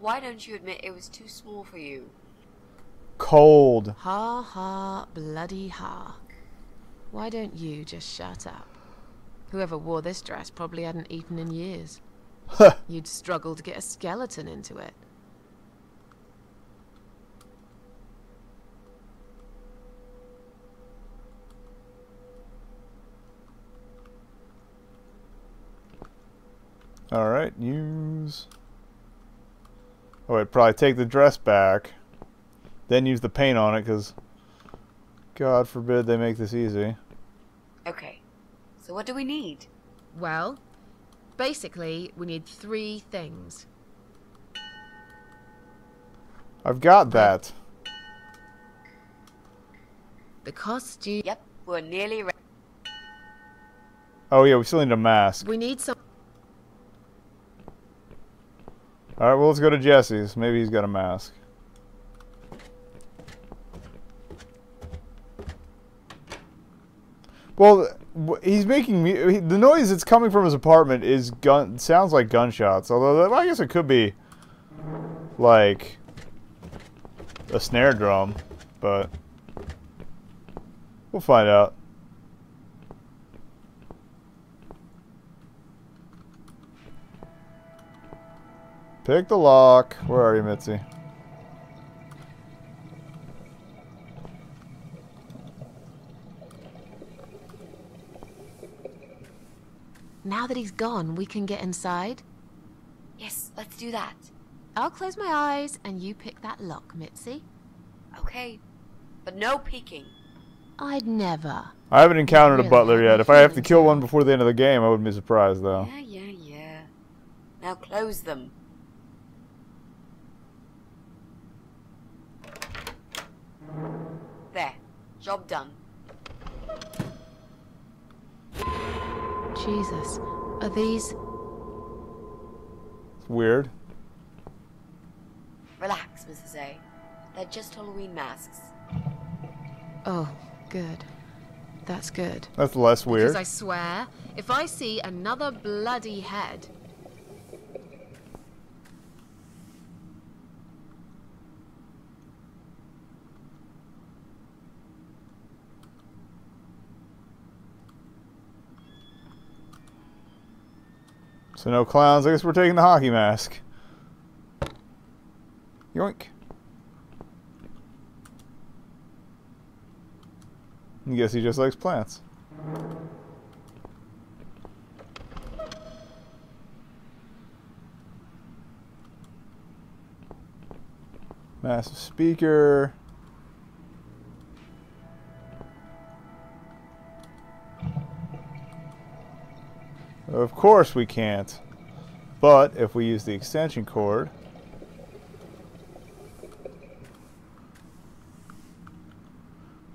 Why don't you admit it was too small for you? Cold. Ha ha, bloody ha. Why don't you just shut up? Whoever wore this dress probably hadn't eaten in years. You'd struggle to get a skeleton into it. Alright, use... Oh, I'd probably take the dress back. Then use the paint on it, because... God forbid they make this easy. Okay, so what do we need? Well, basically, we need 3 things. I've got that. The costume. Yep, we're nearly ready. Oh yeah, we still need a mask. We need some. Alright, well let's go to Jesse's. Maybe he's got a mask. Well, he's making the noise that's coming from his apartment is sounds like gunshots. Although I guess it could be like a snare drum, but we'll find out. Pick the lock. Where are you, Mitzi? Now that he's gone, we can get inside. Yes, let's do that. I'll close my eyes and you pick that lock, Mitzi. Okay, but no peeking. I'd never. I haven't encountered a Really butler have yet. me If I have to feeling kill so. one before the end of the game, I wouldn't be surprised, though. Yeah. Now close them. There, job done. Jesus, are these... It's weird. Relax, Mrs. A. They're just Halloween masks. Oh, good. That's good. That's less weird. Because I swear, if I see another bloody head... So no clowns. I guess we're taking the hockey mask. Yoink. I guess he just likes plants. Massive speaker. Of course we can't. But if we use the extension cord...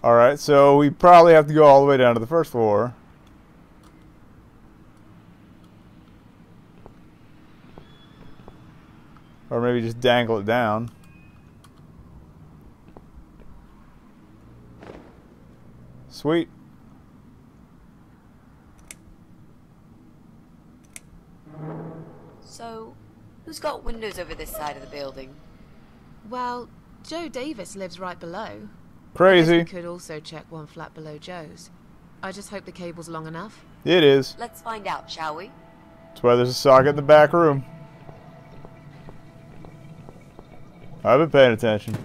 Alright, so we probably have to go all the way down to the first floor. Or maybe just dangle it down. Sweet. So, who's got windows over this side of the building? Well, Joe Davis lives right below. Crazy. I guess we could also check one flat below Joe's. I just hope the cable's long enough. It is. Let's find out, shall we? That's why there's a socket in the back room. I've been paying attention.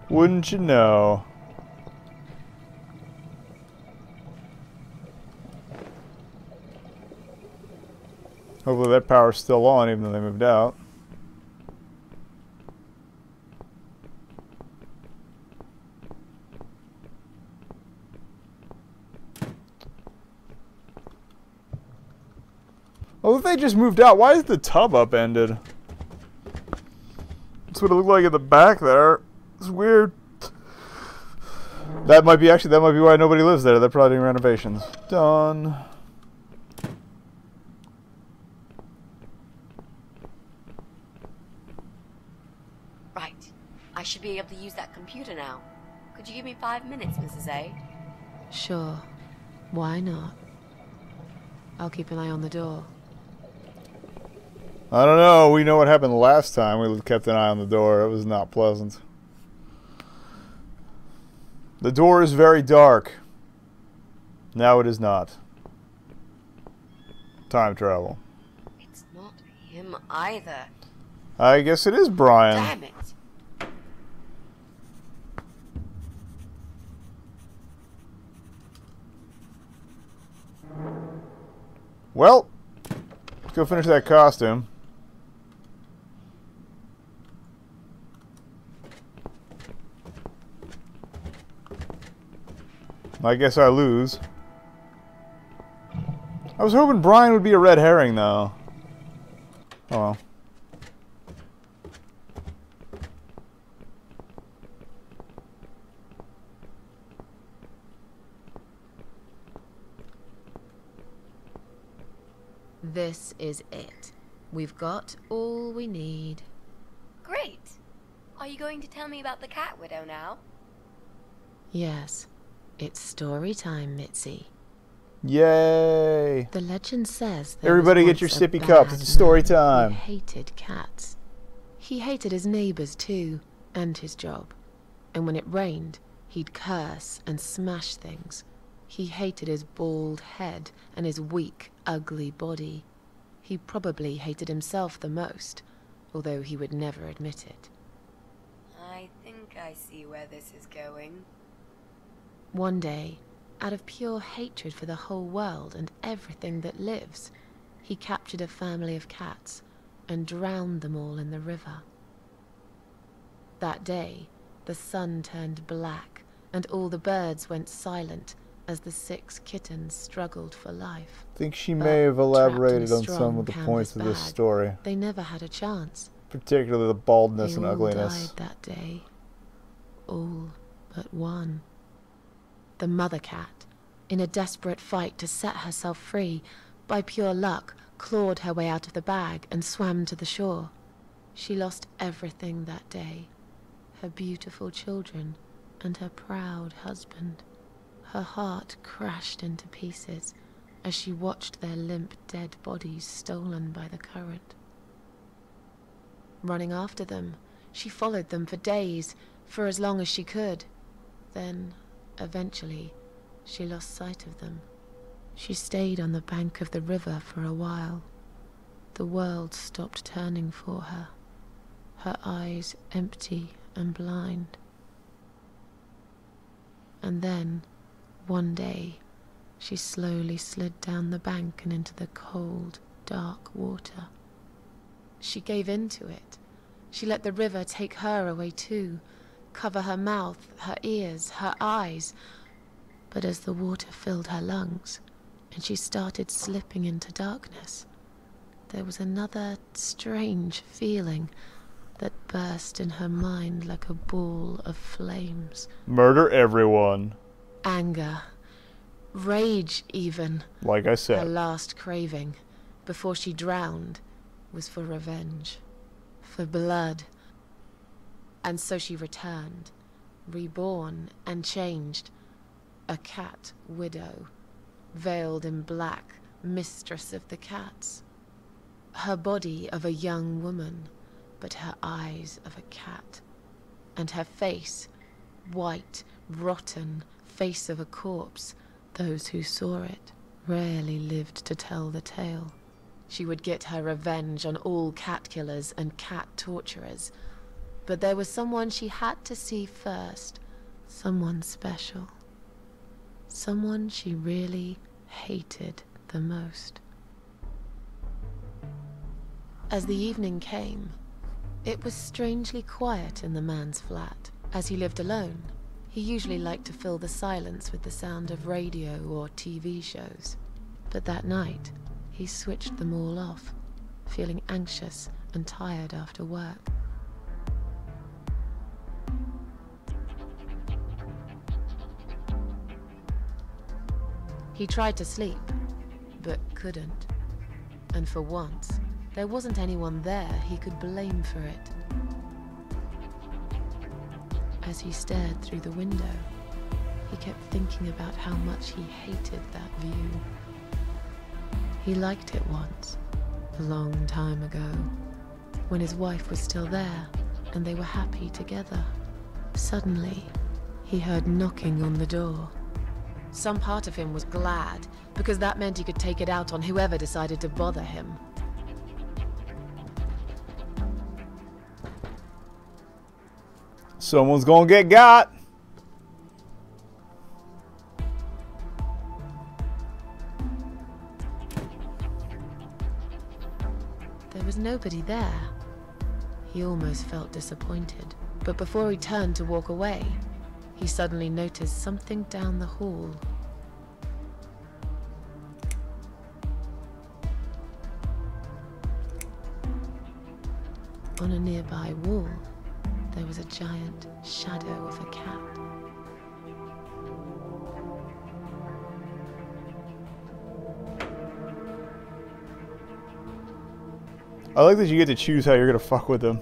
Wouldn't you know? Hopefully that power's still on, even though they moved out. Oh, if they just moved out, why is the tub upended? That's what it looked like at the back there. It's weird. That might be why nobody lives there. They're probably doing renovations. Done. Right. I should be able to use that computer now. Could you give me 5 minutes, Mrs. A? Sure. Why not? I'll keep an eye on the door. I don't know. We know what happened last time. We kept an eye on the door. It was not pleasant. The door is very dark. Now it is not. Time travel. It's not him either. I guess it is Brian. Damn it. Well, let's go finish that costume. I guess I lose. I was hoping Brian would be a red herring, though. Oh well. This is it. We've got all we need. Great. Are you going to tell me about the cat widow now? Yes. It's story time, Mitzi. Yay! The legend says there Everybody was get your once a sippy cups. bad It's story man time. who hated cats. He hated his neighbors too, and his job. And when it rained, he'd curse and smash things. He hated his bald head and his weak, ugly body. He probably hated himself the most, although he would never admit it. I think I see where this is going. One day, out of pure hatred for the whole world and everything that lives, he captured a family of cats and drowned them all in the river. That day, the sun turned black and all the birds went silent as the 6 kittens struggled for life. I think she But may have trapped in a elaborated on strong some of the canvas points of this bag, story. They never had a chance. Particularly the baldness They and all ugliness. died that day. All but one. The mother cat, in a desperate fight to set herself free, by pure luck, clawed her way out of the bag and swam to the shore. She lost everything that day. Her beautiful children and her proud husband. Her heart crashed into pieces as she watched their limp dead bodies stolen by the current. Running after them, she followed them for days, for as long as she could. Then, eventually, she lost sight of them. She stayed on the bank of the river for a while. The world stopped turning for her, her eyes empty and blind. And then, one day, she slowly slid down the bank and into the cold, dark water. She gave in to it. She let the river take her away too, cover her mouth, her ears, her eyes. But as the water filled her lungs, and she started slipping into darkness, there was another strange feeling that burst in her mind like a ball of flames. Murder everyone. Anger. Rage, even. Like I Her said. last craving, before she drowned, was for revenge. For blood. And so she returned, reborn and changed. A cat widow, veiled in black, mistress of the cats. Her body of a young woman, but her eyes of a cat. And her face, white, rotten, face of a corpse. Those who saw it rarely lived to tell the tale. She would get her revenge on all cat killers and cat torturers. But there was someone she had to see first. Someone special. Someone she really hated the most. As the evening came, it was strangely quiet in the man's flat. As he lived alone, he usually liked to fill the silence with the sound of radio or TV shows. But that night, he switched them all off, feeling anxious and tired after work. He tried to sleep, but couldn't. And for once, there wasn't anyone there he could blame for it. As he stared through the window, he kept thinking about how much he hated that view. He liked it once, a long time ago, when his wife was still there and they were happy together. Suddenly, he heard knocking on the door. Some part of him was glad, because that meant he could take it out on whoever decided to bother him. Someone's gonna get got. There was nobody there. He almost felt disappointed, but before he turned to walk away, he suddenly noticed something down the hall. On a nearby wall, there was a giant shadow of a cat. I like that you get to choose how you're gonna fuck with them.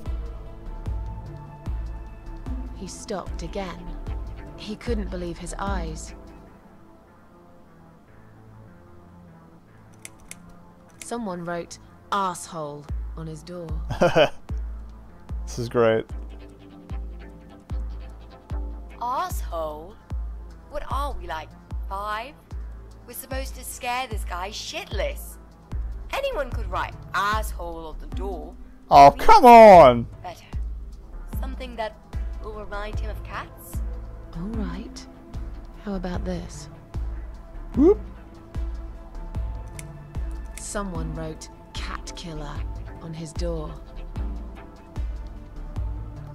He stopped again. He couldn't believe his eyes. Someone wrote "asshole" on his door. This is great. Asshole? What are we, like 5? We're supposed to scare this guy shitless. Anyone could write asshole on the door. Oh, come on! Better. Something that will remind him of cats? All right. How about this? Whoop. Someone wrote "cat killer" on his door.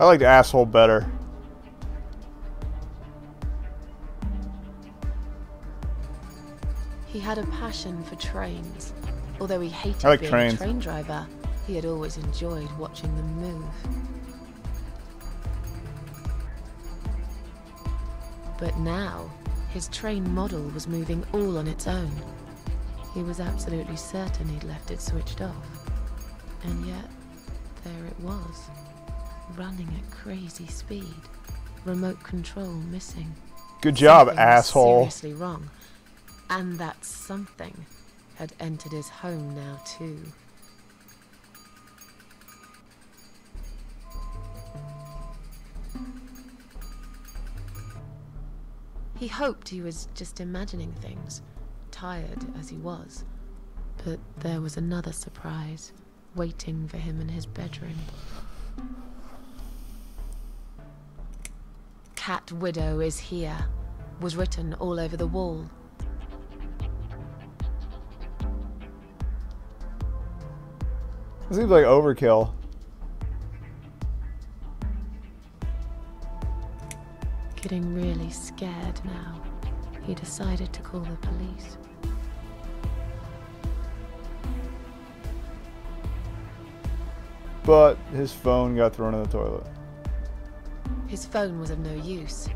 I like asshole better. He had a passion for trains. Although he hated I like being trains. a train driver, he had always enjoyed watching them move. But now, his train model was moving all on its own. He was absolutely certain he'd left it switched off. And yet, there it was, running at crazy speed. Remote control missing. Good job, Something was asshole. seriously wrong. And that something had entered his home now too. He hoped he was just imagining things, tired as he was. But there was another surprise waiting for him in his bedroom. "Cat Widow is here," was written all over the wall. It seems like overkill. Getting really scared now, he decided to call the police. But his phone got thrown in the toilet. His phone was of no use.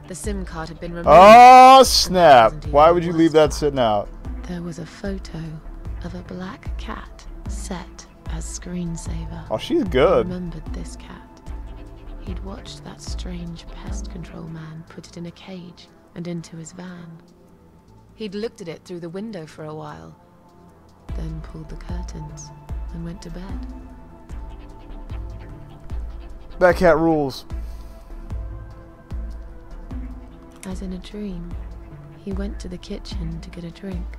The SIM card had been removed. Oh, snap! Why would you leave that sitting out? There was a photo of a black cat set as screensaver. Oh, she's He good. remembered this cat. He'd watched that strange pest control man put it in a cage and into his van. He'd looked at it through the window for a while, then pulled the curtains and went to bed. That cat rules. As in a dream, he went to the kitchen to get a drink.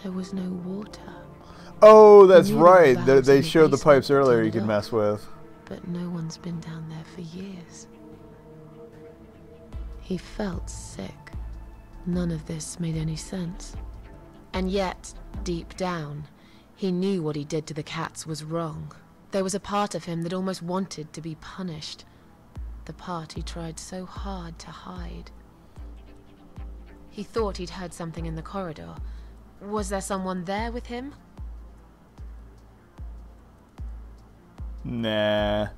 There was no water. Oh, that's knew there were right. valves They in the showed the basement pipes earlier you turned could up. mess with. But no one's been down there for years. He felt sick. None of this made any sense. And yet, deep down, he knew what he did to the cats was wrong. There was a part of him that almost wanted to be punished. The part he tried so hard to hide. He thought he'd heard something in the corridor. Was there someone there with him? Nah.